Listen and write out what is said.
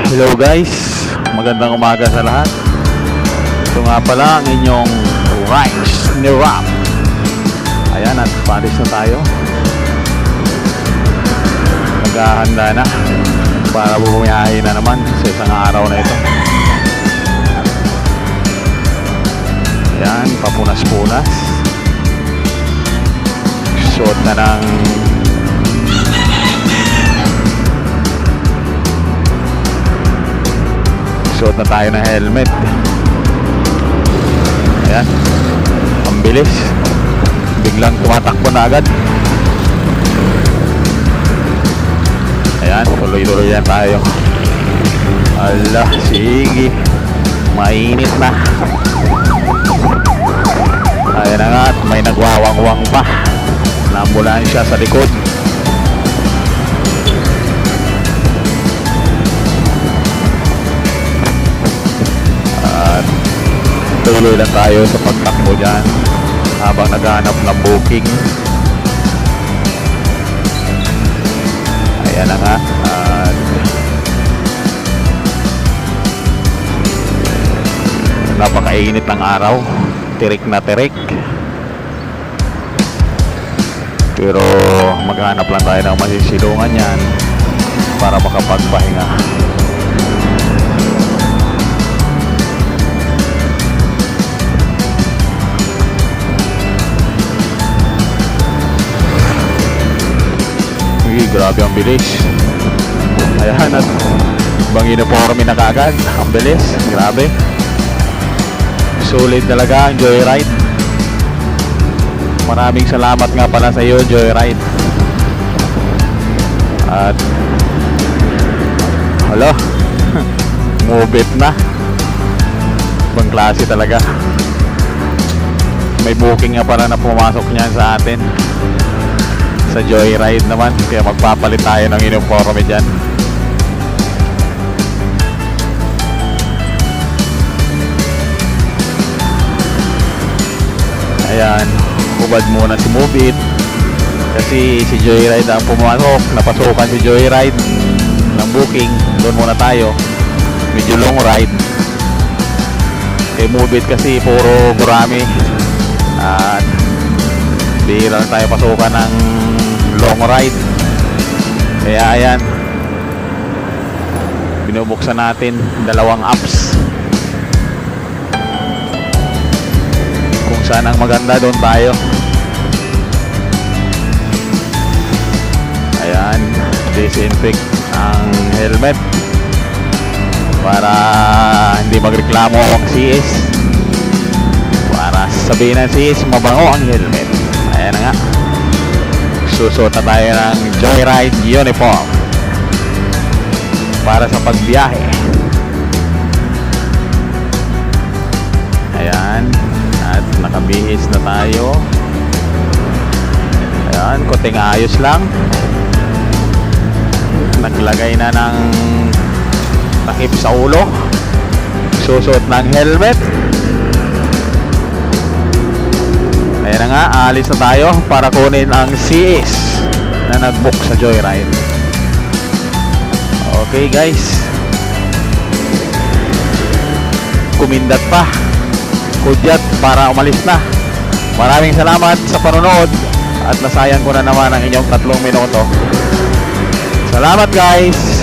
Hello guys, magandang umaga sa lahat. Ito nga pala ang inyong Rice ni Rap. Ayan, at paris na tayo. Naghahanda na para bumiyahe na naman sa isang araw na ito. Ayan, papunas-punas. Suot na ng suot na tayo ng helmet. Ayan, ang bilis, biglang tumatakbo na agad. Ayan, tuloy-tuloy yan tayo. Ala, sige, mainit na. Ayan na nga, at may nagwawangwang pa na ambulansya sa likod. Tuloy lang tayo sa pagtakbo dyan habang naghahanap ng booking. Ayan na nga, at napakainit ng araw, tirik na tirik, pero maghanap lang tayo ng masisilungan yan para makapagpahinga. Grabe ang bilis. Ayan, at bang uniforme na kaagad. Ang bilis, grabe. Sulit talaga ang Joyride. Maraming salamat nga pala sa iyo, Joyride. At hala, move it na. Ibang klase talaga. May booking nga pala na pumasok niyan sa atin sa Joyride naman, kaya magpapalit tayo ng uniforme dyan. Ayan, hubad muna si Move It kasi si Joyride ang pumasok. Napasukan si Joyride ng booking, doon muna tayo, medyo long ride. Kay Move It kasi puro gurami at bihira lang tayo pasukan ng long ride. Kaya ayan, binubuksan natin dalawang apps. Kung saan ang maganda, doon tayo. Ayan, disinfect ang helmet para hindi magreklamo ang CS, para sabihin ng CS mabango ang helmet. Ayan na nga, susuot na tayo ng Joyride uniform para sa pagbiyahe. Ayan, at nakabihis na tayo. Ayan, konting ayos lang. Naglagay na ng takip sa ulo, susuot ng helmet. Ayan na nga, alis na tayo para kunin ang CS na nag-book sa Joyride. Okay guys, kumindat pa, kudyat para umalis na. Maraming salamat sa panonood at nasayang ko na naman ang inyong 3 minuto. Salamat guys.